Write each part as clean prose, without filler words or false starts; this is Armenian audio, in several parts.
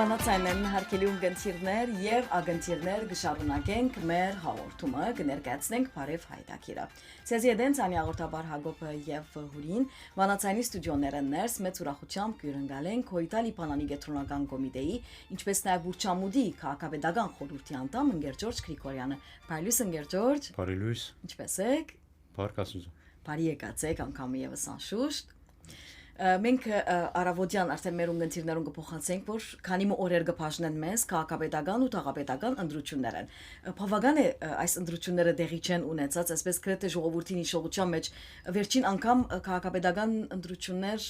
Վանացայնեն հարկելի ունգընթիրներ և ագընթիրներ գշարունակենք մեր հաղորդումը կներկայացնենք Բարև Հայդակիրը։ Ցեզի եդեն ցանի աղորդաբար Հակոբը և Հուրին Վանացայնի ստուդիոները ներս մեծ ուրախությամբ կյուրընկալենք Հոյտալի Պանանի Գետրոնական կոմիտեի, ինչպես նաև Բուրչամուդի քաղաքապետական խորհրդի անդամ ընկեր Ջորջ Գրիգորյանը։ Բարի լույս ընկեր Ջորջ։ Բարի լույս։ Ինչպես եք։ Բարքասուզ։ Բարի եկացեք անգամ եւս անշուշտ։ Մենք Արավոդյան արդեն մեր ունգընթիրներուն կփոխանցենք, որ քանի օրեր կփաշնեն մեզ քաղաքապետական ու թաղապետական ընտրություններ են։ Բավական է այս ընտրությունները դեղի չեն ունեցած, այսպես գրեթե ժողովրդին հիշողության մեջ վերջին անգամ քաղաքապետական ընտրություններ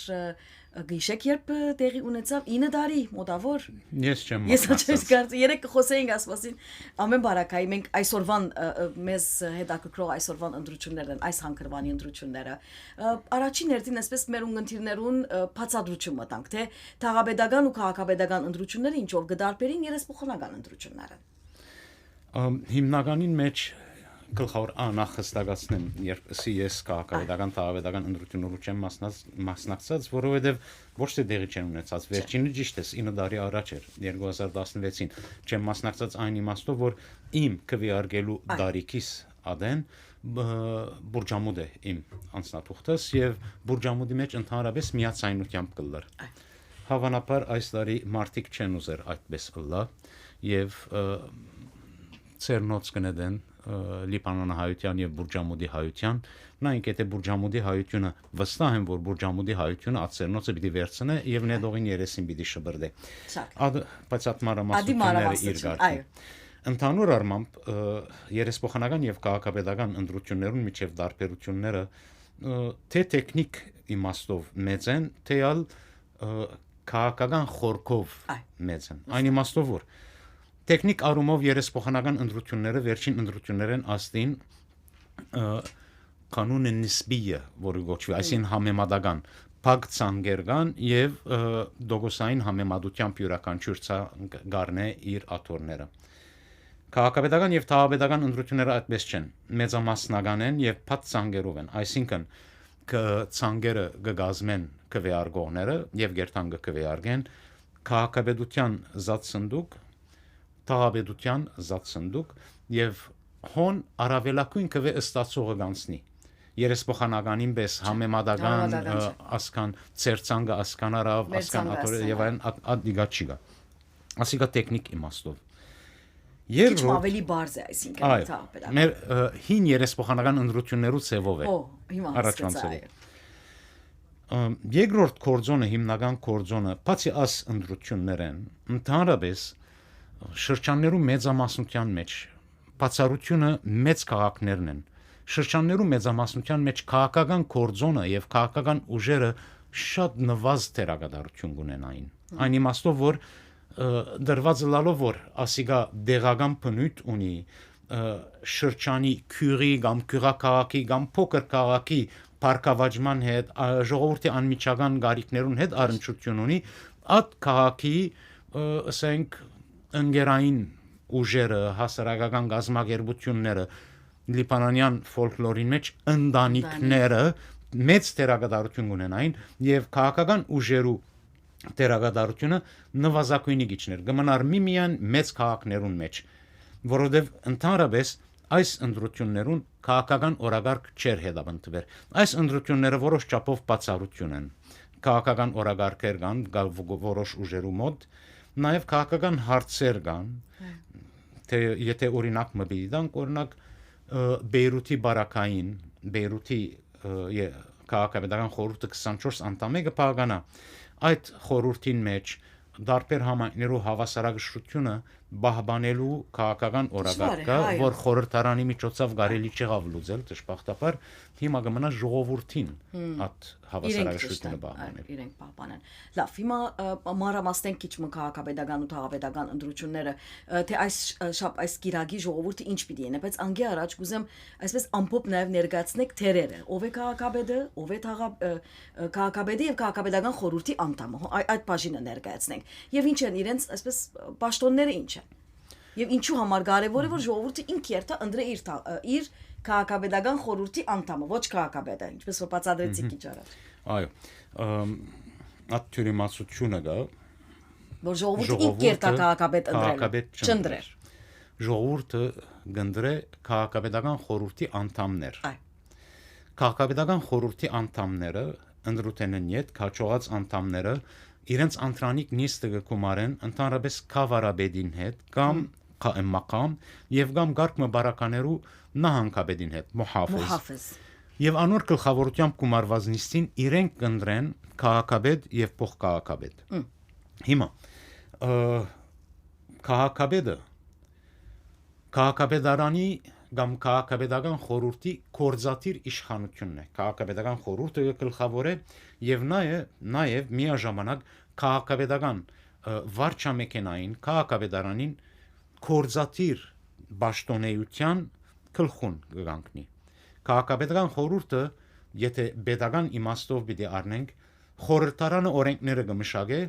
գիշեք երբ տեղի ունեցավ 9 տարի մոտավոր։ Ես չեմ մտածած։ Երեք կխոսեինք ասվածին ամեն բարակայի մենք այսօրվան մեզ հետաքրքրող այսօրվան ընտրություններն են, այս հանգրվանի ընտրությունները։ Առաջին հերթին այսպես մեր ունգընթիրներուն բացատրություն մտանք, թե թաղապետական ու քաղաքապետական ընտրությունները ինչով կդարբերին երեսփոխանական ընտրությունները։ Հիմնականին մեջ գլխավոր անախստակացնեմ, երբ ես քաղաքապետական թաղապետական ընտրություններու չեմ մասնակցած, որովհետև ոչ թե դեղի չեն ունեցած, վերջինը ճիշտ է 9 տարի առաջ էր 2016-ին չեմ մասնակցած այն իմաստով, որ իմ քվեարկելու դարիքիս ադեն Բուրջամուդ է իմ անձնաթուղթս եւ Բուրջամուդի մեջ ընդհանրապես միացայնությամբ կլար։ Հավանաբար այս տարի մարտիկ չեն ուզեր այդպես կլա եւ ծերնոց կնեդեն Լիբանանահայության եւ Բուրջամուդի հայության, նայենք եթե Բուրջամուդի հայությունը վստահ են, որ Բուրջամուդի հայությունը ածերնոցը պիտի վերցնե եւ նեդողին երեսին պիտի շբրդե։ Բայց այդ մանրամասնությունները իր գարքի։ Ընդհանուր առմամբ երեսփոխանական եւ քաղաքապետական ընտրություններուն միջև դարբերությունները թե տեխնիկ իմաստով մեծ են, թե ալ քաղաքական խորքով մեծ են։ Այն իմաստով որ տեխնիկ առումով երեսփոխանական ընտրությունները վերջին ընտրություններն աստին կանոնը նիսբիը, որը գոչվի, այսին համեմատական փակ ցանգերգան եւ դոգոսային համեմատությամբ յուրաքանչյուր ցանգարնե իր աթորները։ Քաղաքապետական եւ թաղապետական ընտրությունները այդպես չեն, մեծամասնական են եւ փակ ցանգերով են, այսինքն ցանգերը կգազմեն քվեարկողները եւ գերտանգը քվեարկեն քաղաքապետության զատսնդուկ թաղապետության զատսնդուկ եւ հոն արավելակույն քվե ստացողը գանցնի երեսփոխանականին պես համեմատական ասկան ծերծանգը ասկանարավ ասկան աթորը եւ այն ադիգա չիգա ասիգա տեխնիկ իմաստով Քիչ ավելի բարձ է այսինքն թաղապետական մեր հին երեսփոխանական ընտրություններու ծևով է առաջանցել երկրորդ կորձոնը հիմնական կորձոնը բացի աս ընտրություններն ընդհանրապես շրջաններու մեծամասնության մեջ բացառությունը մեծ քաղաքներն են շրջաններու մեծամասնության մեջ քաղաքական կորձոնը եւ քաղաքական ուժերը շատ նվազ թերագադարություն ունենային այն իմաստով որ դրված լալով որ ասիգա դեղական բնույթ ունի շրջանի քյուրի կամ քյուրակաղակի կամ փոքր քաղաքի բարգավաճման հետ ժողովրդի անմիջական գարիկներուն հետ առնչություն ունի այդ քաղաքի ասենք ընկերային ուժերը հասարակական գազམ་ագերբությունները լիբանանյան ֆոլկլորին մեջ ընտանիքները մեծ թերագադարություն ունենային եւ քաղաքական ուժերու թերագադարությունը նվազագույնի գիչներ գմնար միմիան մեծ քաղաքներուն մեջ որովհետեւ ընդհանրապես այս ընտրություններուն քաղաքական օրագարկ չեր հետապնդվել այս ընտրությունները որոշ չափով բացառություն են քաղաքական օրագարկեր կան որոշ ուժերու մոտ նաև քաղաքական հարցեր կան թե եթե օրինակ մբիլի դանք օրինակ Բեյրութի բարակային Բեյրութի քաղաքապետական խորհուրդը 24 անդամ է կփականա այդ խորհրդին մեջ դարբեր համայնքներու հավասարակշռությունը բահբանելու քաղաքական օրագարկ կա որ խորհրդարանի միջոցով կարելի չեղավ լուծել դժբախտաբար հիմա կմնա ժողովրդին այդ հավասարակշռությունը բահբանել իրենք պահպանեն լավ հիմա մանրամասնենք քիչ քաղաքապետական ու թաղապետական ընտրությունները թե այս գիրագի ժողովուրդը ինչ պիտի լինի բայց անգի առաջ կուզեմ այսպես ամփոփ նաև ներկայացնեք թերերը ով է քաղաքապետը ով է քաղաքապետը եւ քաղաքապետական խորհրդի անդամը այդ բաժինը ներկայացնենք եւ ինչ են իրենց այսպես պաշտոնները ինչ են եւ ինչու համար կարեւոր է որ ժողովուրդը ինքը երթա ընտրե իր քաղաքապետական խորհրդի անդամը ոչ քաղաքապետը ինչպես որ բացատրեցիք քիչ առաջ այո այդ թյուրիմացությունը կա որ ժողովուրդը ինքերտա քաղաքապետ քաղաքապետ չընտրեր։ Ժողովուրդը գնդրե քաղաքապետական խորհրդի անդամներ։ Այ Քաղաքապետական խորհրդի անդամները ընդրութենն յետ քաչողած անդամները իրենց անտրանիկ նիստը կգումարեն ընդհանրապես քավարաբեդին հետ կամ մaqam եւ կամ գարկմը բարականերու նահանգապետին հետ Մուհաֆիզ եւ անոր գլխավորությամբ գումարված նիստին իրենք կընտրեն քաղաքապետ եւ փոխքաղաքապետ հիմա քաղաքապետը քաղաքապետարանի կամ քաղաքապետական խորհրդի կորզատիր իշխանությունն է քաղաքապետական խորհուրդը գլխավոր է եւ նաեւ միաժամանակ քաղաքապետական վարչամեքենային քաղաքապետարանին կորզատիր պաշտոնեության գլխուն կգանքնի քաղաքապետական խորհուրդը եթե պետական իմաստով պիտի առնենք խորհրդարանը օրենքները կմշակե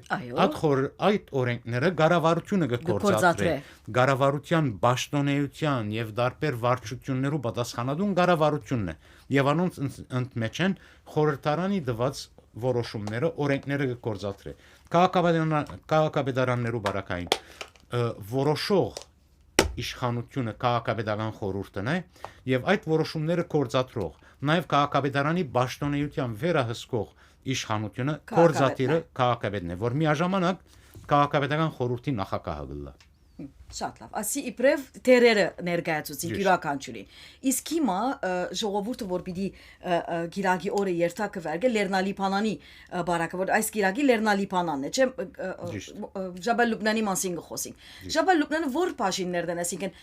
այդ օրենքները կառավարությունը կկործադրե կառավարության պաշտոնեության եւ դարբեր վարչություններու պատասխանատուն կառավարությունն է եւ անոնց ընդմեջ են խորհրդարանի դված որոշումները օրենքները կկործադրե քաղաքապետարաններու բարակային որոշող իշխանությունը քաղաքապետական խորհուրդն է եւ այդ որոշումները կործադրող նաեւ քաղաքապետարանի պաշտոնեության վերահսկող իշխանությունը կորզատիրը քաղաքապետն է որ միաժամանակ քաղաքապետական խորհրդի նախագահը գլա Շատ լավ ասի իբրև թերերը ներկայացուցի յուրաքանչյուրի իսկ հիմա ժողովուրդը որ պիտի գիրագի օրը երթակը վերգե լեռնալիփանանի բարակը որ այս գիրագի լեռնալիփանանն է չէ Ջաբալ Լուբնանի մասին խոսենք Ջաբալ Լուբնանը որ բաժիններն են այսինքն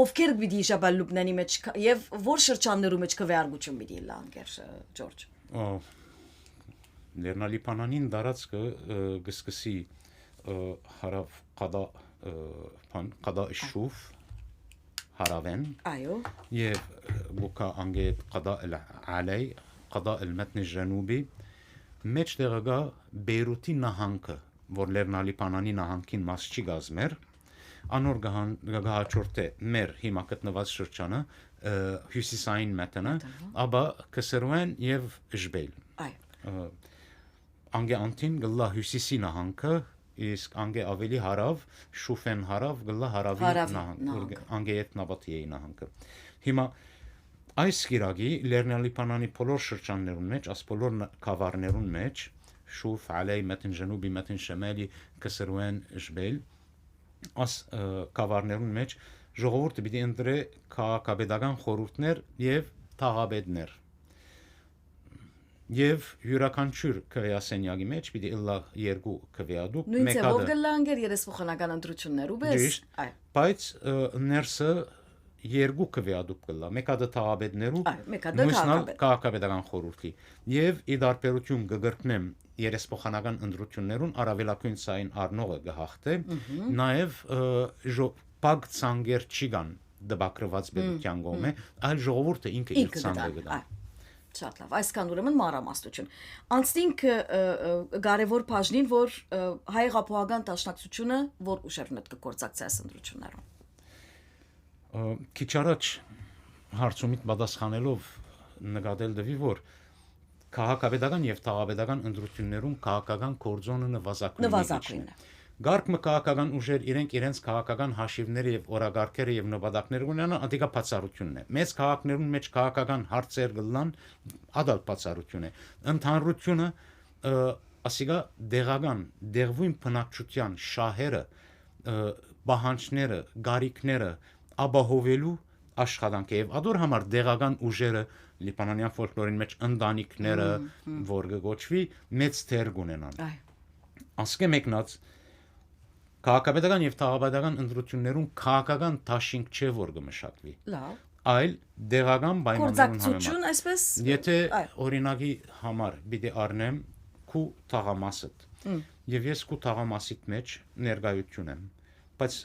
ովքեր պիտի Ջաբալ Լուբնանի մեջ եւ որ շրջաններու մեջ կվեարգություն պիտի լանգեր Ջորջ Լեռնալիփանանին դարածքը գսկսի հարավ qada qada الشوف هراوين ايوه يف بوكا انجيت قضاء العلي قضاء المتن الجنوبي مش دغا بيروتي نهانك ورلرنالي باناني نهانكين ماسچي գազմեր անոր գահաճորտե մեր հիմա գտնված շրջանը հյուսիսային մետենը աբա կսրվեն եւ ժբել այ անգե անտին գլա հյուսիսի նահանգը իսկ անգե ավելի հարավ շուֆեն հարավ գլա հարավի նահանգ անգե ետ նավատիեի նահանգը հիմա այս գիրագի լեռնալիփանանի բոլոր շրջաններուն մեջ աս բոլոր կավառներուն մեջ շուֆ ալեյ մետն ջնուբի մետն շեմալի կսրվեն ժբել աս կավառներուն մեջ ժողովուրդը պիտի ընտրե քաղաքապետական խորհուրդներ եւ թաղապետներ Եվ յուրաքանչյուր քվեասենյակի մեջ պիտի ըլլա երկու քվեադուկ նույն ձևով գլանգեր երեսփոխանական ընտրություններու պես բայց ներսը երկու քվեադուկ կլա մեկը թաղապետներու մյուսն քաղաքապետական խորհրդի եւ ի դարբերություն կգրկնեմ երեսփոխանական ընտրություններուն առավելագույն ցային առնողը գահախտե նաեւ պակ ցանգեր չիգան դբակրված բերության գոմե այլ ժողովուրդը ինքը իր ցանկը գտա Շատ լավ, այսքան ուրեմն մանրամասնություն։ Անցնենք կարևոր բաժնին, որ հայ-ղափոական դաշնակցությունը որ ուշերնդ կգործակցի այս ընտրություններում։ Քիչ առաջ հարցումից պատասխանելով նկատել դվի, որ քաղաքապետական եւ թաղապետական ընտրություններում քաղաքական կորձոնը նվազագույն է։ Գարկմը քաղաքական ուժեր իրենց քաղաքական հաշիվները եւ օրագարկերը եւ նպատակները ունենան ադիգա բացառությունն է մեծ քաղաքներուն մեջ քաղաքական հարցեր գլան ադալ բացառություն է ընդհանրությունը ասիգա դեղական դեղվույն բնակչության շահերը բահանջները գարիկները ապահովելու աշխատանք է եւ ադոր համար դեղական ուժերը լիբանանյան ֆոլկլորին մեջ ընտանիքները որ գոչվի մեծ թեր կունենան ասկե մեկնած Քաղաքապետական եւ թաղապետական ընտրություններուն քաղաքական դաշինք չէ որ կմշակվի։ Լավ։ Այլ դեղական պայմաններուն համեմատ։ Այսպես Եթե օրինակի համար պիտի առնեմ քու թաղամասդ եւ ես քու թաղամասիդ մեջ ներկայություն եմ, բայց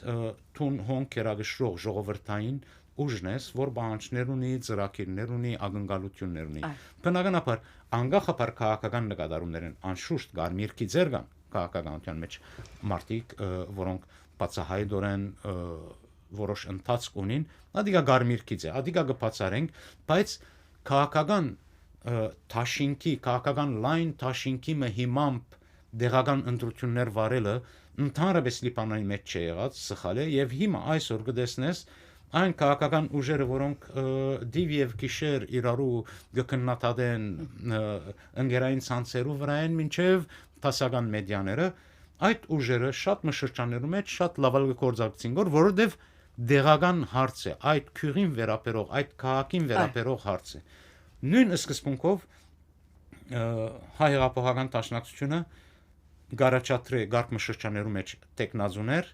թուն հոնքերագշրող ժողովրդային ուժն ես, որ բանջներ ունի, ծրագիրներ ունի, ակնկալություններ ունի։ Բնականաբար անգախապար քաղաքական նկատառումներ են անշուշտ գարմիրքի ձերգան քաղաքականության մեջ մարտիկ որոնք բացահայտորեն որոշ ընթացք ունին ադիգա գարմիրքից է ադիգա կբացառենք բայց քաղաքական թաշինքի քաղաքական լայն թաշինքի հիմամբ դեղական ընտրություններ վարելը ընդհանրապես Լիբանանի մեջ չի եղած, սխալ է, եւ հիմա այսօր կտեսնես այն քաղաքական ուժերը, որոնք դիվ եւ գիշեր իրարու գքննադեն ընկերային ցանցերու վրա են մինչեւ տասական մեդիաները, այդ ուժերը շատ մշրջաններում մեջ շատ լավ գործակցին, որովհետեւ դեղական հարց է, այդ քյուրին վերապերող, այդ քաղաքին վերապերող հարց է։ Նույն սկզբունքով հայ հեղափոխական դաշնակցությունը գարաչատրե գարկմշրջաններու մեջ տեխնազուներ,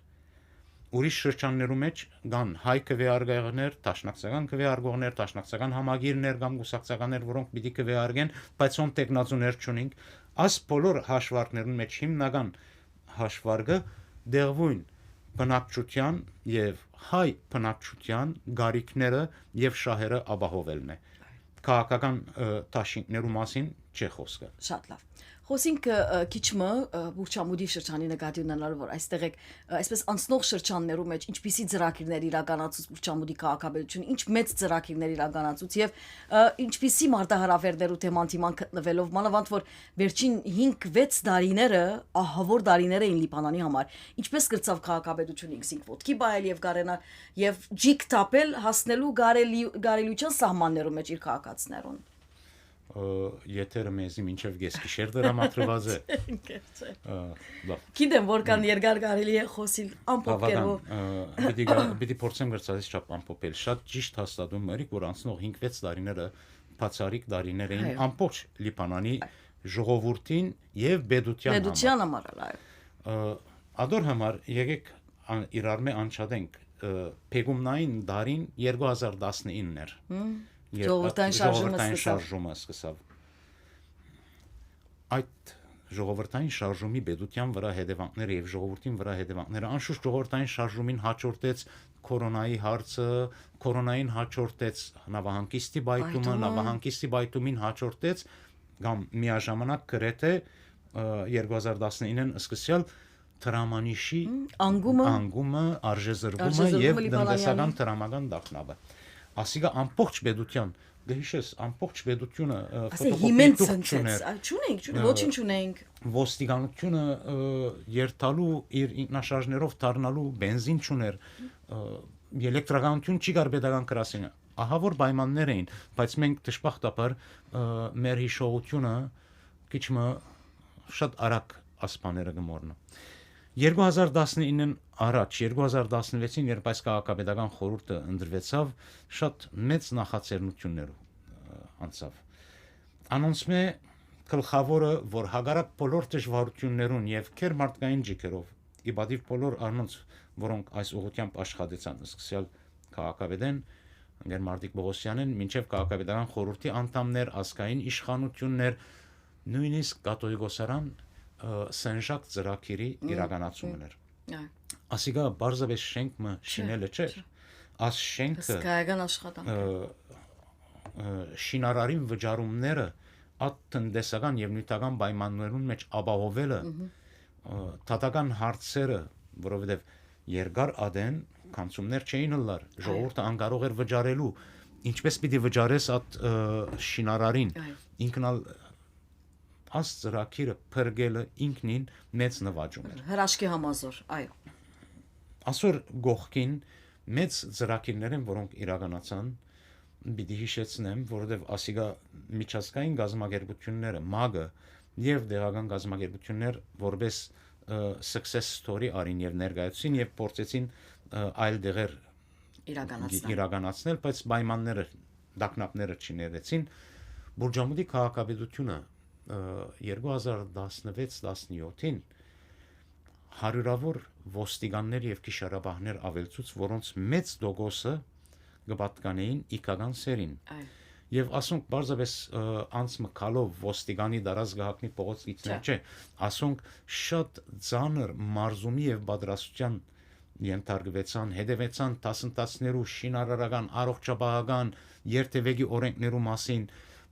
ուրիշ շրջաններու մեջ կան հայ քվեարկողներ, դաշնակցական քվեարկողներ, դաշնակցական համագիրներ կամ գուսակցականներ, որոնք պիտի քվեարկեն, բայց ոնց տեխնազուներ չունենք, աս բոլոր հաշվարկներուն մեջ հիմնական հաշվարկը դեղվույն բնակչության եւ հայ բնակչության գարիքները եւ շահերը ապահովելն է։ Քաղաքական դաշինքներու մասին չի խոսքը։ Շատ լավ։ Խոսենք քիչմը Բուրջամուդի շրջանի նկատի ունենալու որ այստեղ այսպես անցնող շրջաններում մեջ ինչպիսի ծրագիրներ իրականացուց Բուրջամուդի քաղաքաբերությունը, ինչ մեծ ծրագիրներ իրականացուց եւ ինչպիսի մարտահրավերներ ու թեմանտիման գտնվելով մանավանդ որ վերջին 5-6 տարիները ահավոր տարիներ էին Լիբանանի համար, ինչպես կրծավ քաղաքաբերությունը ինքսինք ոտքի բայել եւ գարենա եւ ջիկ տապել հասնելու գարելիության սահմաններում մեջ իր քաղաքացիներուն։ Եթերը մեզի մինչև գեսկիշեր դրամատրված է։ Գիտեմ որքան երկար կարելի է խոսիլ ամփոփ կերպով։ Պիտի փորձեմ գրծածից չափ ամփոփել։ Շատ ճիշտ հաստատում մերիկ, որ անցնող 5-6 տարիները բացառիկ տարիներ էին ամբողջ Լիբանանի ժողովրդին եւ բեդության համար, այո։ Ադոր համար եկեք իրար մե անչադենք Փեգումնային դարին 2019-ներ։ Ժողովրդային շարժումը սկսավ։ Այդ ժողովրդային շարժումի բեդության վրա հետևանքները եւ ժողովրդին վրա հետևանքները անշուշտ ժողովրդային շարժումին հաջորդեց կորոնայի հարցը, կորոնային հաջորդեց նավահանգիստի բայտումը, նավահանգիստի բայտումին հաջորդեց կամ միաժամանակ գրեթե 2019-ին սկսյալ տրամանիշի անգումը, արժեզրվումը եւ տնտեսական տրամական դախնավը։ Ասիգա ամբողջ բեդության, գհիշես, ամբողջ բեդությունը չունենք, ոչինչ չունենք։ Ոստիկանությունը երթալու իր ինքնաշարժներով դառնալու բենզին չուներ, էլեկտրականություն չի գար pedagogan կրասինը։ Ահա որ պայմաններ էին, բայց մենք դժբախտաբար մեր հիշողությունը քիչմը շատ արագ ասպաները գմորնա։ 2019-ին առաջ 2016-ին երբ այս քաղաքապետական խորհուրդը ընդրվեցավ, շատ մեծ նախաձեռնություններով անցավ։ Անոնցմե գլխավորը, որ հագարակ բոլոր դժվարություններուն եւ քեր մարդկային ջիքերով, իբադիվ բոլոր առնոց, որոնք այս ուղղությամբ աշխատեցան, սկսյալ քաղաքապետեն Անգեր Մարտիկ Բողոսյանեն, մինչև քաղաքապետական խորհրդի անդամներ, ազգային իշխանություններ, նույնիսկ կաթողիկոսարան սենժակ ծրագիրի իրականացումն էր։ Ասիգա բարձավես շենքը շինելը չէր։ Աս շենքը կայական աշխատանք։ Շինարարին վճարումները ատ տնտեսական եւ նյութական պայմաններուն մեջ ապահովելը տատական հարցերը, որովհետեւ երկար ադեն կանցումներ չէին լար, ժողովուրդը անկարող էր վճարելու, ինչպես պիտի վճարես ատ շինարարին, ինքնալ աս ծրագիրը փրկելը ինքնին մեծ նվաճում էր։ Հրաշքի համազոր, այո։ Այսօր գողքին մեծ ծրագիրներ են, որոնք իրականացան, պիտի հիշեցնեմ, որովհետև ասիգա միջազգային գազམ་ագերբությունները, ՄԱԳ-ը եւ դեղական գազམ་ագերբություններ որպես success story արին եւ ներկայացին եւ փորձեցին այլ դեղեր իրականացնել, բայց պայմանները դակնապները չներեցին։ Բուրջամուդի քաղաքապետությունը 2016-17-ին հարյուրավոր ոստիկաններ եւ գիշերաբահներ ավելցուց, որոնց մեծ դոգոսը գբատկանեին իքական սերին։ Եվ ասոնք բարձավես անցմկալով ոստիգանի դարած գահակնի փողոց իցներ չէ, ասոնք շատ ծանր մարզումի եւ բادرասության ենթարկվեցան, հետևեցան դասընթացներու շինարարական, առողջապահական, երթևեկի օրենքներու մասին,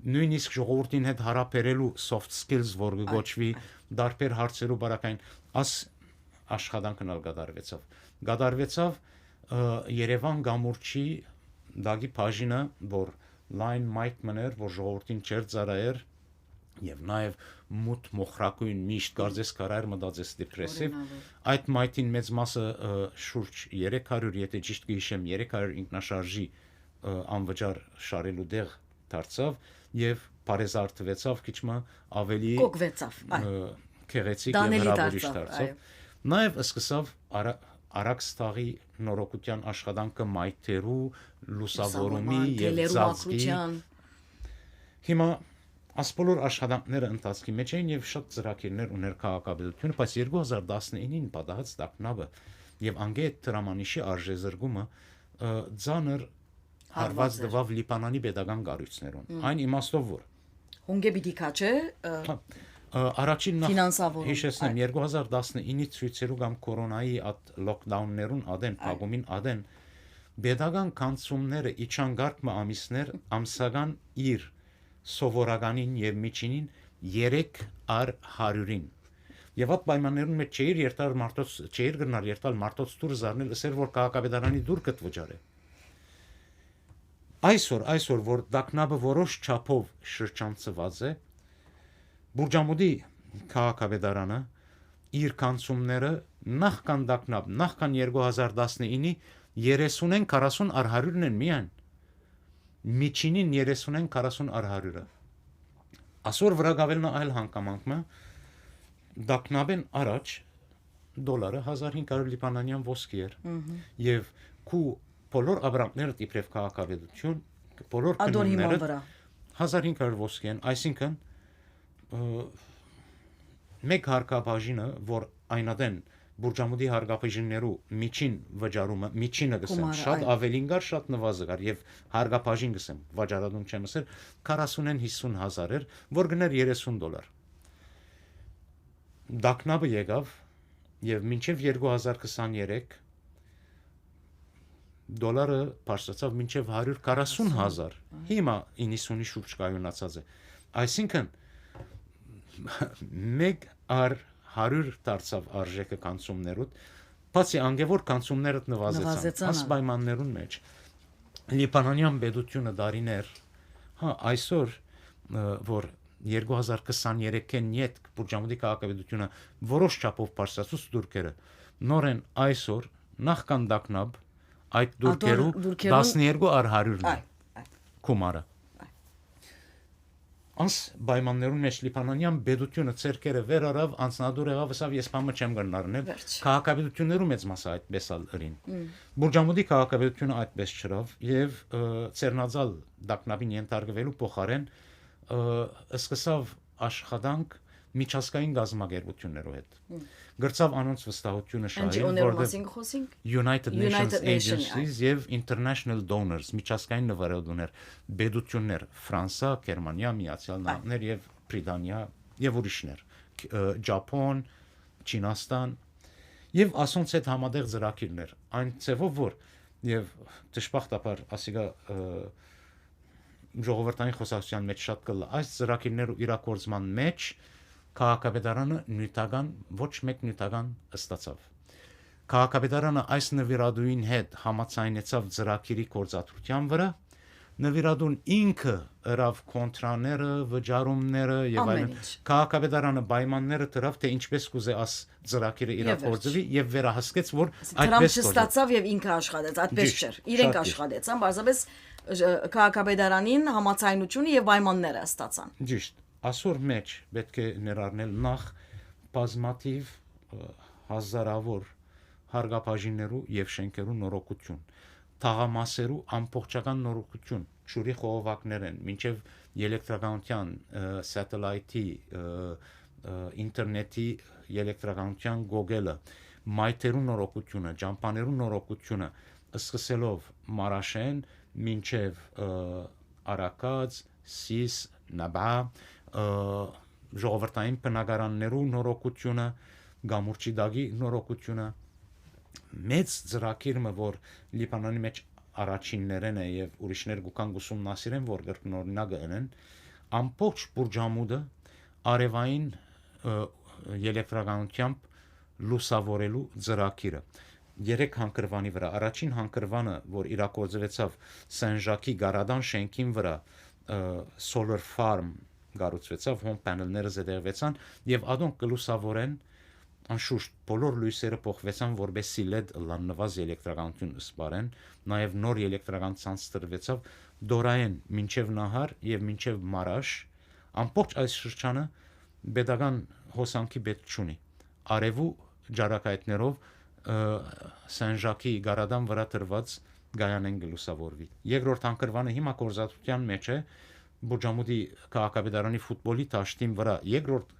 նույնիսկ ժողովրդին հետ հարաբերելու soft skills, որ գոչվի դարբեր հարցերու բարակային, աս աշխատանքն ալ գդարվեցավ Երևան գամուրջի դագի բաժինը, որ line might մներ, որ ժողովրդին չեր ծարայեր, եւ նաեւ մութ մոխրակույն միշտ կարծես կարայր մտածես դեպրեսիվ այդ մայթին մեծ մասը շուրջ 300 եթե ճիշտ կհիշեմ 300 ինքնաշարժի անվճար շարելու դեղ դարձավ եւ բարեզարթվեցավ քիչմա ավելի կոգվեցավ քեղեցիկ եւ հրավիրիչ դարձավ նաեւ սկսավ Արաքստաղի նորոգության աշխատանքը մայթերու լուսավորումի եւ ծածկի հիմա ասպոլոր աշխատանքները ընթացքի մեջ էին եւ շատ ծրագիրներ ուներ քաղաքապետությունը, բայց 2019-ին պատահած տակնավը եւ անգետ դրամանիշի արժեզրկումը ձանր հարված դվավ Լիբանանի pedagogan գարույցներուն։ Այն իմաստով որ հունգե պիտի քաչե առաջին ֆինանսավորում հիշեցնեմ 2019-ի ցույցերու կամ կորոնայի at լոկդաուններուն ադեն փակումին ադեն pedagogan կանցումները իջանգարկը ամիսներ ամսական իր սովորականին եւ միջինին 3/100-ին եւ այդ պայմաններուն մեջ չէր երթալ մարտոց չէր գնալ երթալ մարտոց դուր զառնել ասել որ քաղաքապետարանի դուր կտվճարե այսօր որ դակնաբը որոշ չափով շրջանցված է Բուրջամուդի քաղաքապետարանը իր կանցումները նախքան դակնաբ նախքան 2019-ի 30-ին 40 առ 100-ն են միայն միջինին 30-ին 40 առ 100-ը ասոր վրա գավելնա այլ հանգամանքը դակնաբեն առաջ դոլարը 1500 լիբանանյան ոսկի էր եւ քու բոլոր աբրանքները դիպրև քաղաքապետություն բոլոր կնումները 1500 ոսկի են այսինքն մեկ հարկաբաժինը որ այնադեն Բուրջամուդի հարկաբաժիններու միջին վճարումը միջինը գսեմ շատ ավելին գար շատ նվազը գար եւ հարկաբաժին գսեմ վճարադուն չեմ ասել 40-ին 50 հազար էր որ գներ $30 դակնաբը եկավ եւ մինչեւ 2023 դոլարը բարձրացավ մինչեւ 140,000 հիմա 90-ի շուրջ կայունացած է այսինքն մեկ առ 100 դարձավ արժեքը կանցումներուտ բացի անգևոր կանցումները նվազեցան աս պայմաններուն մեջ լիբանանյան պետությունը դարիներ այսօր որ 2023-ին յետ Բուրջամուդի քաղաքապետությունը որոշ չափով բարձրացուց դուրքերը նորեն այսօր նախքան դակնաբ այդ դուրքերու 12 առ 100-ն է կոմարը Անց պայմաններուն մեջ լիբանանյան պետությունը ցերկերը վերարավ անցնադուր եղավ ասավ ես բամը չեմ գնարնել քաղաքապետություններու մեծ մասը այդպես ալրին Բուրջամուդի քաղաքապետությունը այդպես չրավ եւ ցերնածալ դակնաբին ենթարկվելու փոխարեն սկսավ աշխատանք միջազգային գազམ་ագերբություններով հետ գրծավ անոնց վստահությունը շահել որտեղ United Nations Agencies եւ International Donors միջազգային նվերոդուներ պետություններ Ֆրանսա, Գերմանիա, Միացյալ Նահանգներ եւ Բրիտանիա եւ ուրիշներ Ճապոն, Չինաստան եւ ասոնց հետ համատեղ ծրագիրներ այն ծևով որ եւ դժբախտաբար ասիգա ժողովրդային խոսակցության մեջ շատ կլա այս ծրագիրներու իրակորձման մեջ քաղաքապետարանը նյութական ոչ մեկ նյութական ստացավ քաղաքապետարանը այս նվիրատուին հետ համաձայնեցավ ծրագիրի կորզաթրության վրա նվիրատուն ինքը հրավ կոնտրաները վճարումները եւ այլն քաղաքապետարանը պայմանները դրավ թե ինչպես կուզե աս ծրագիրը իրակորձվի եւ վերահսկեց որ այդպես ստացավ եւ ինքը աշխատեց այդպես չէր իրենք աշխատեցան բարձրապես քաղաքապետարանին համաձայնությունը եւ պայմանները ստացան ճիշտ Ասոր մեջ պետք է ներառնել նախ բազմաթիվ հազարավոր հարգապաժիններու եւ շենքերու նորոգություն, թաղամասերու ամբողջական նորոգություն, ճուրի խողովակներեն, մինչեւ էլեկտրականության, սատելայթի, ինտերնետի էլեկտրականության գոգելը, մայթերու նորոգությունը, ճամփաներու նորոգությունը, սկսելով Մարաշեն, մինչեւ Արաքած, Սիս, Նաբա ժողովրդային բնակարաններու նորոգությունը, գամուրջի դագի նորոգությունը, մեծ ծրագիրը, որ Լիբանանի մեջ առաջիններն է եւ ուրիշներ գուքան ուսումնասիրեն, որ կրկնօրինակը են, ամբողջ Բուրջամուդը արևային էլեկտրականությամբ լուսավորելու ծրագիրը 3 հանգրվանի վրա առաջին հանգրվանը, որ իրակորձվեցավ Սեն-Ժակի Գարադան շենքին վրա solar farm գառուցվեցավ, հոմ պանելները զետեղվեցան եւ ադոնք կլուսավորեն անշուշտ բոլոր լույսերը փոխվեցան որբեսի LED լաննված էլեկտրականություն սպարեն, նաեւ նոր էլեկտրական ցանց տրվեցավ դորային մինչեւ նահար եւ մինչեւ մարաշ, ամբողջ այս շրջանը pedagogan հոսանքի պետք չունի։ Արևու ջարակայտներով Սանժակի գարադան վրա տրված գայանեն գլուսավորվի։ Երկրորդ անկրվանը հիմա կորզատության մեջ է Բուրջամուդի քաղաքապետարանի ֆուտբոլի տաշտին վրա երկրորդ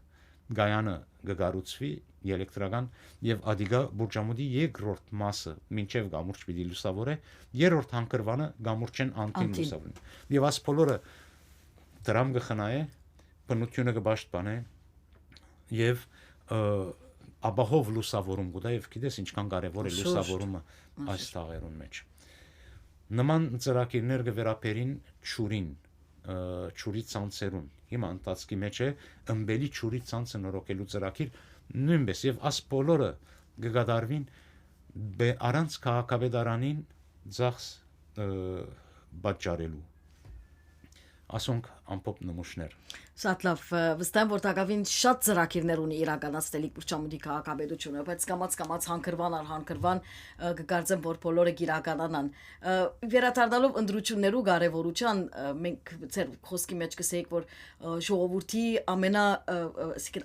գայանը գգարուցվի էլեկտրական եւ ադիգա Բուրջամուդի երկրորդ մասը մինչեւ գամուրջ պիտի լուսավորե երրորդ անկրվանը գամուրջեն անտին լուսավորեն եւ աս բոլորը դրամ գխնայե բնությունը կբաշխանե եւ աբահով լուսավորում գուտա եւ գիտես ինչքան կարեւոր է լուսավորումը այս տաղերուն մեջ նման ծրագիրներ կվերապերին ճուրին ճուրի ցանցերուն հիմա ընթացքի մեջ է ըմբելի ճուրի ցանցը նորոգելու ծրագիր նույնպես եւ աս բոլորը կգադարվին առանց քաղաքապետարանին ծախս բաճարելու ասոնք ամփոփ նմուշներ Շատ լավ, վստահ եմ, որ Տակավին շատ ծրագիրներ ունի իրականացնելիք Բուրջամուդի քաղաքապետությունը, բայց կամաց հանկրվան առ հանկրվան կգարձեմ, որ բոլորը կիրականանան։ Վերադառնալով ընտրություններու կարևորության, մենք ձեր խոսքի մեջ կսեիք, որ ժողովրդի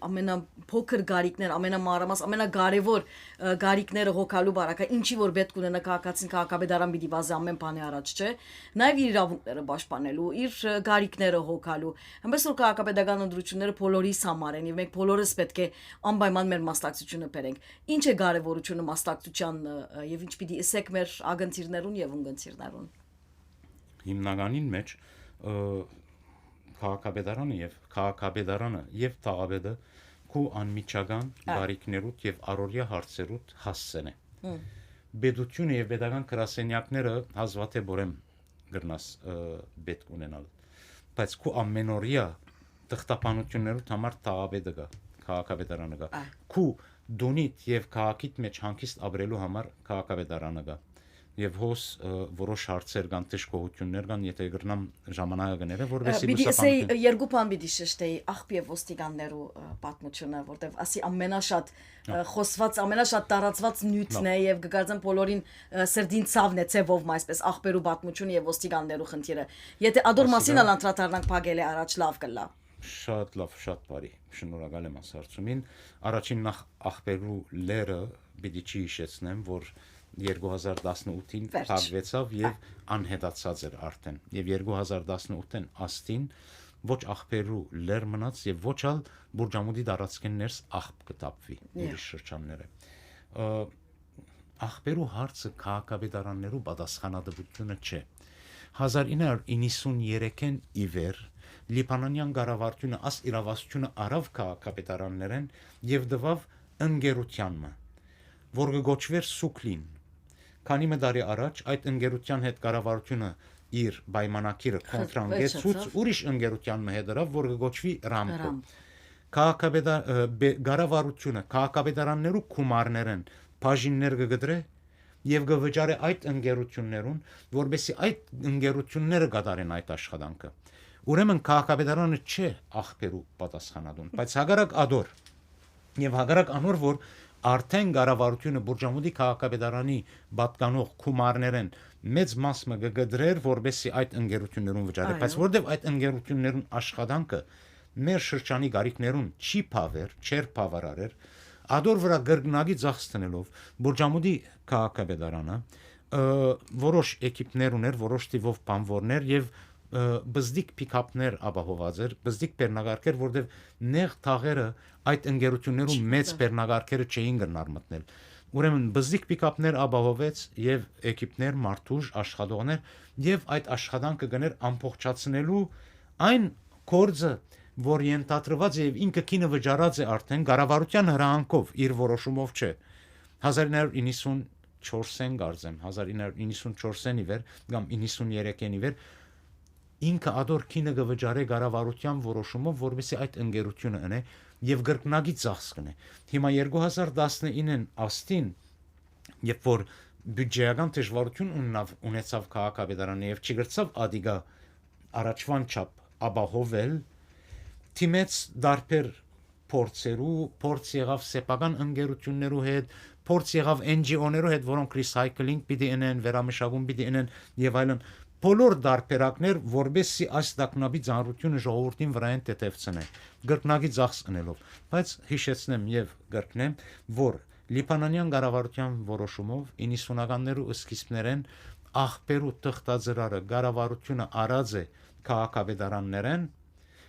ամենափոքր գարիկներ, ամենամանրամաս, ամենակարևոր գարիկները հոգալու բարակա, ինչի որ պետք ունենա քաղաքացին քաղաքապետարան պիտի վազի ամեն բանի առաջ, չէ։ Նաև իր իրավունքները պաշտպանելու, իր գարիկները հոգալու։ Հենց որ քաղաքապետական ընտրությունները բոլորիս համար են եւ մենք բոլորս պետք է անպայման մեր մասնակցությունը բերենք։ Ինչ է կարևորությունը մասնակցության եւ ինչ պիտի ասեք մեր ագընթիրներուն եւ ունգընթիրներուն։ Հիմնականին մեջ քաղաքապետարանը եւ թաղապետը քու անմիջական բարիկներուտ եւ առօրյա հարցերուտ հասցեն է։ Բեդությունը եւ pedagogan գրասենյակները հազվադեպ բորեմ գրնաս պետք ունենալ։ Բայց քու ամենօրյա տխտապանություններուտ համար թաղապետը կա, քաղաքապետարանը կա։ Քու դունիտ եւ քաղաքիտ մեջ հանգիստ ապրելու համար քաղաքապետարանը կա։ Եվ հոս որոշ հարցեր կան, դժգոհություններ կան, եթե գրնամ ժամանակը գները, որովհետեւ Պիտի ասեի երկու բան պիտի շեշտեի աղբ եւ ոստիկաններու պատմությունը, որտեվ ասի ամենաշատ խոսված, ամենաշատ տարածված նյութն է եւ կգարձեմ բոլորին սրդին ցավն է ցևով այսպես աղբերու պատմությունը եւ ոստիկաններու խնդիրը։ Եթե ադոր մասին անդրադառնանք փագել է առաջ լավ կլա։ Շատ լավ, շատ բարի։ Շնորհակալ եմ ասարցումին։ Առաջին նախ աղբերու լերը պիտի չի հիշեցնեմ, որ 2018-ին փակվեցավ եւ անհետացած էր արդեն եւ 2018-ին աստին ոչ աղբերու լեր մնաց եւ ոչ ալ Բուրջամուդի դարածքեն ներս աղբ կտապվի ուրիշ շրջանները աղբերու հարցը քաղաքապետարաններու պատասխանատվությունը չէ 1993-ին իվեր Լիբանանյան կառավարությունը աս իրավասությունը արավ քաղաքապետարաններեն եւ դվավ ընկերությանը որ կգոչվեր Սուկլին Քանի մդարի առաջ այդ ընկերության հետ կառավարությունը իր պայմանակիրը կոնտրանգեցուց ուրիշ ընկերության հետ դրավ, որ կգոչվի Ռամկո։ Կառավարությունը քաղաքապետարաններու գումարներեն բաժիններ կգդրե եւ կվճարե այդ ընկերություններուն, որբեսի այդ ընկերությունները կատարեն այդ աշխատանքը։ Ուրեմն քաղաքապետարանը չէ աղբերու պատասխանատուն, բայց հագարակ ադոր եւ հագարակ անոր որ Արդեն կառավարությունը Բուրջամուդի քաղաքապետարանի պատկանող գումարներեն մեծ մասը կգդրեր, որբեսի այդ ընկերություններուն վճարի, բայց որովհետև այդ ընկերություններուն աշխատանքը մեր շրջանի գարիկներուն չի փավեր, չեր փավարարեր, ադոր վրա գրգնագի ծախս տնելով Բուրջամուդի քաղաքապետարանը որոշ էկիպներ ուներ, որոշ տիվով բանվորներ եւ բզդիկ պիկապներ ապահոված էր, բզդիկ բեռնագարկեր, որտեղ նեղ թաղերը այդ ընկերություններում մեծ բեռնագարկերը չէին գնար մտնել։ Ուրեմն բզդիկ պիկապներ ապահովեց եւ էկիպներ, մարդուժ, աշխատողներ եւ այդ աշխատանքը գներ ամբողջացնելու այն կորձը, որ ենթադրված եւ ինքը քինը վճարած է արդեն կառավարության հրահանգով իր որոշումով չէ։ 1994-ին գարձեմ, 1994-ին իվեր կամ 93-ին իվեր ինքը ադոր քինը գվճարե կառավարության որոշումով, որովհետեւ այդ ընկերությունը ընե եւ գրկնագի ծախս կնե։ Հիմա 2019-ին աստին, երբ որ բյուջեական դժվարություն ունեցավ քաղաքապետարանը եւ չգրծավ ադիգա առաջվան չափ ապահովել, թիմեց դարբեր փորձ եղավ սեփական ընկերություններու հետ, փորձ եղավ NGO-ներու հետ, որոնք recycling պիտի ունեն, վերամշակում պիտի ունեն եւ այլն, բոլոր դարբերակներ, որբեսի այս դակնաբի ծանրությունը ժողովրդին վրայեն տետևցնե, գրկնագի ծախս ընելով, բայց հիշեցնեմ եւ գրկնեմ, որ Լիբանանյան կառավարության որոշումով 90-ականներու սկիզբներեն աղբերու թղթաձրարը կառավարությունը արած է քաղաքապետարաններեն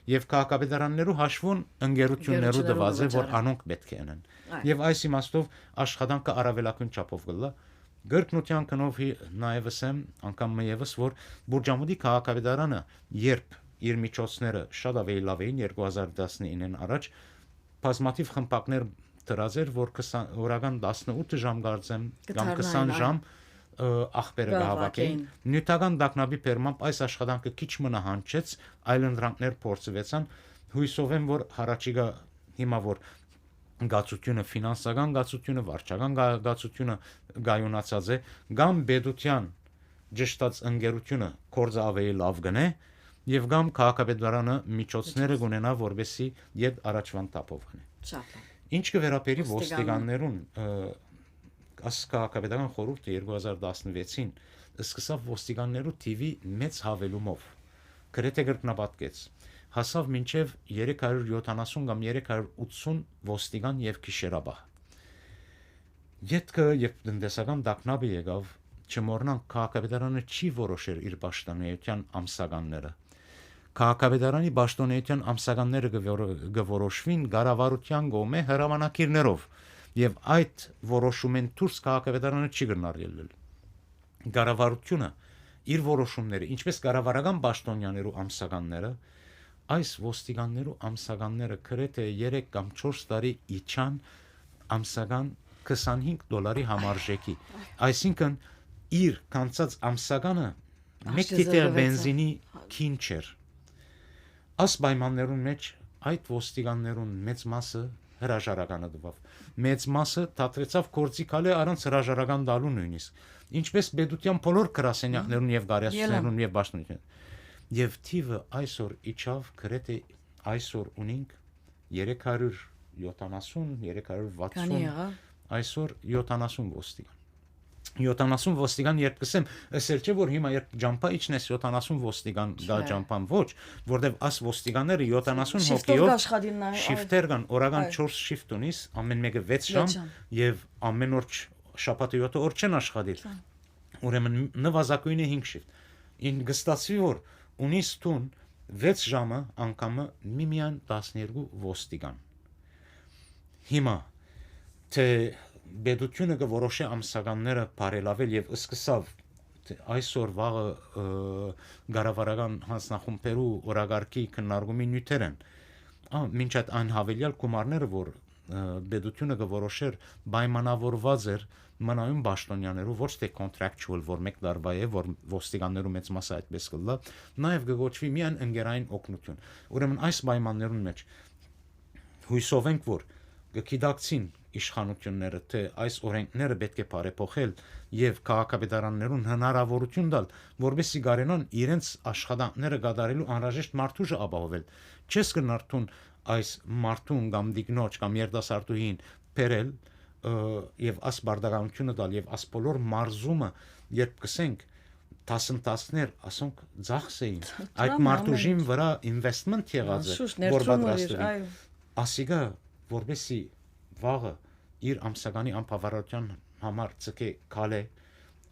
եւ քաղաքապետարաններու հաշվուն ընկերություններու դված է, որ անոնք պետք է ունեն։ Եվ այս իմաստով աշխատանքը առավելագույն չափով գլա գրկնության կնով նաեւ եմ անգամ եւս որ Բուրջամուդի քաղաքապետարանը երբ իր միջոցները շատ ավելի լավ էին 2019-ին առաջ բազմաթիվ խմբակներ դրած էր որ օրական 18 ժամ գարձեմ կամ 20 ժամ աղբերը հավաքեին նյութական դակնաբի պերմամբ այս աշխատանքը քիչ մնա հանչեց այլընտրանքներ փորձվեցան հույսով եմ որ հարաճիգա հիմա որ գացությունը ֆինանսական գացությունը վարչական գացությունը գայունացած է կամ բեդության ճշտած ընկերությունը կորձ ավելի լավ գնե եւ կամ քաղաքապետարանը միջոցները կունենա որովհետեւ իդ առաջվան տապով գնե ինչ կվերապերի ոստիկաններուն Ասկակապետական խորհուրդը 2016-ին սկսավ ոստիկաններու TV մեծ հավելումով գրեթե գրկնապատկեց հասավ մինչև 370 կամ 380 ոստիգան եւ գիշերաբահ յետքը եւ տնտեսական դակնաբի եկավ չմոռնանք քաղաքապետարանը չի որոշեր իր պաշտոնեության ամսականները քաղաքապետարանի պաշտոնեության ամսականները կորոշվին կառավարության կողմէ հրամանակիրներով եւ այդ որոշումեն դուրս քաղաքապետարանը չի գնարել կառավարությունը իր որոշումները ինչպես կառավարական պաշտոնյաներու ամսականները այս ոստիկաններու ամսականները գրեթե 3 կամ 4 տարի իջան ամսական $25 համարժեքի այսինքն իր կանցած ամսականը 1 լիտր բենզինի քին չէր աս պայմաններուն մեջ այդ ոստիկաններուն մեծ մասը հրաժարականը դվավ մեծ մասը դատվեցավ կորցիկալե առանց հրաժարական տալու նույնիսկ ինչպես պետության բոլոր գրասենյակներուն եւ գարյացություններուն եւ բաշտություններուն եւ թիվը այսօր իջավ գրեթե այսօր ունենք 370 այսօր 70 ոստիգան 70 ոստիգան երբ կսեմ ասել չէ որ հիմա երբ ջամփա իջնես 70 ոստիգան դա ջամփան ոչ որտեվ աս ոստիգանները 70 հոգիով շիֆտեր կան օրական 4 շիֆտ ունիս ամեն մեկը 6 ժամ եւ ամեն օր շաբաթը 7 օր չեն աշխատել ուրեմն նվազագույնը 5 շիֆտ ին գստացվի որ ունիս տուն 6 ժամը անգամը միմիան 12 ոստիգան հիմա թե Բեդությունը կորոշե ամսականները բարելավել եւ սկսավ այսօր վաղը գարավարական հանձնախումբերու օրագարկի քննարկումի նյութեր են մինչ այդ այն հավելյալ գումարները որ բեդությունը կորոշեր պայմանավորված էր մնայուն պաշտոնյաներու ոչ թե contractual որ մեկ տարվա է որ ոստիկաններու մեծ մասը այդպես կլա նաեւ կգոչվի միայն ընկերային օգնություն ուրեմն այս պայմաններուն մեջ հույսով ենք որ կգիտակցին իշխանությունները թե այս օրենքները պետք է բարեփոխել եւ քաղաքապետարաններուն հնարավորություն տալ որովհետեւ գարենան իրենց աշխատանքները կատարելու անհրաժեշտ մարդուժը ապահովել չես կնարթուն այս մարդուն կամ դիգնոջ կամ երդասարտուհին բերել եւ աս բարդականությունը տալ եւ աս բոլոր մարզումը երբ կսենք դասընթացներ ասոնք ծախսեին այդ մարդուժին վրա ինվեստմենտ եղած է որ պատրաստվի ասիգա որբեսի վաղը իր ամսականի անբավարարության համար ցկե քալե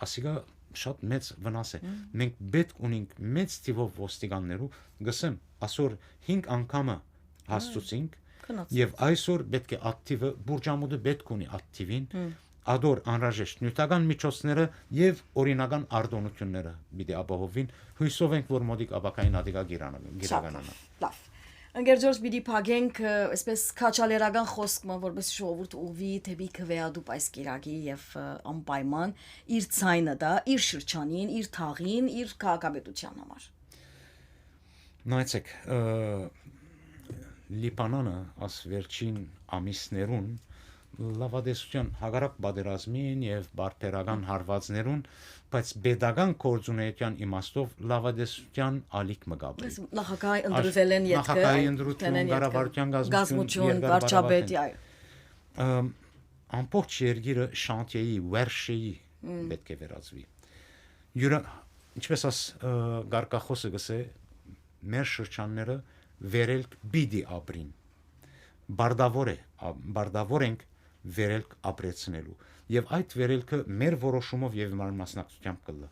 ասիգա շատ մեծ վնաս է մենք պետք ունենք մեծ թիվով ոստիկաններու գսեմ այսօր 5 անգամը հասցուցինք եւ այսօր պետք է ակտիվը Բուրջամուդը պետք ունի ակտիվին ադոր անհրաժեշտ նյութական միջոցները եւ օրինական արտոնությունները պիտի ապահովին հույսով ենք որ մոդիկ ապակային ադիգա գիրանանա լավ Անգեր Ջորջ բիդի փագենք այսպես քաչալերական խոսքը որպես ժողովուրդ ուղի թեպի քվեադուպ այս կիրակի եւ անպայման իր ցայնը դա իր շրջանին, իր թաղին, իր քաղաքապետության համար։ Նայեցեք Լիբանանը աս վերջին ամիսներուն լավադեսության հագարակ բادرազմին եւ բարբերական հարվածներուն, բայց pedagogan կորձունեության իմաստով լավադեսության ալիք մգաբրի։ Նախագահի ընդրվել են ետքը, Նախագահի ընդրություն, կառավարության գազություն, վարչապետ, այո։ Ամբողջ երկիրը շանտիեի, վերշեի պետք է վերածվի։ Յուրա, ինչպես աս գարկախոսը գսե, մեր շրջանները վերելք բիդի ապրին։ Բարդավոր ենք վերելք ապրեցնելու եւ այդ վերելքը մեր որոշումով եւ մասնակցությամբ կլա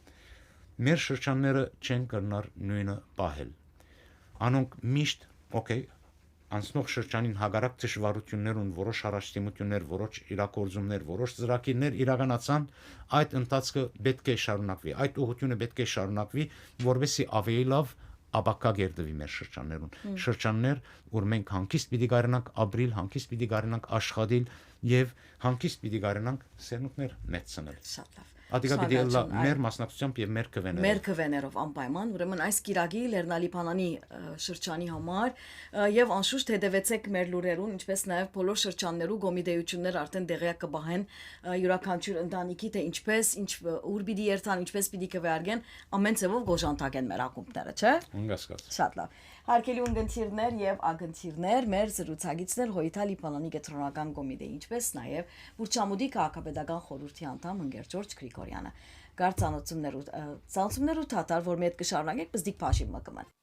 մեր շրջանները չեն կրնար նույնը պահել անոնք միշտ օքեյ անցնող շրջանին հագարակ դժվարություններ ու որոշ առաջադիմություններ որոշ իրակորձումներ որոշ ծրագիրներ իրականացան այդ ընթացքը պետք է շարունակվի այդ ուղղությունը պետք է շարունակվի որովհետեւ ավելի լավ ապակա գերդվի մեր շրջաններուն շրջաններ որ մենք հանգիստ պիտի գարնանք ապրիլ հանգիստ պիտի գարնանք աշխատել եւ հանգիստ պիտի գարնանք սերունդներ մեծցնել Շատ լավ Ադիգա պիտի լա մեր մասնակցությամբ եւ մեր քվեներով մեր քվեներով անպայման ուրեմն այս կիրագի Լեռնալի Փանանի շրջանի համար եւ անշուշտ հետևեցեք մեր լուրերուն ինչպես նաեւ բոլոր շրջաններու գոմիդեություններ արդեն դեղյակ կբահեն յուրաքանչյուր ընտանիքի թե ինչպես ինչ ուր պիտի երթան ինչպես պիտի քվեարկեն ամեն ցևով գոժանտակեն մեր ակումբները չէ Անգասկած Շատ լավ Հարկելի ունգընթիրներ եւ ագընթիրներ մեր զրուցակիցներ Հոյթալի Փանանի կենտրոնական կոմիտեի ինչպես նաեւ Բուրչամուդի քաղաքապետական խորհրդի անդամ Ընկեր Ջորջ Գրիգորյանը Գարցանոցումներու ցանցումներու թաթար որ մետ կշարունակեք բզդիկ փաշի մկման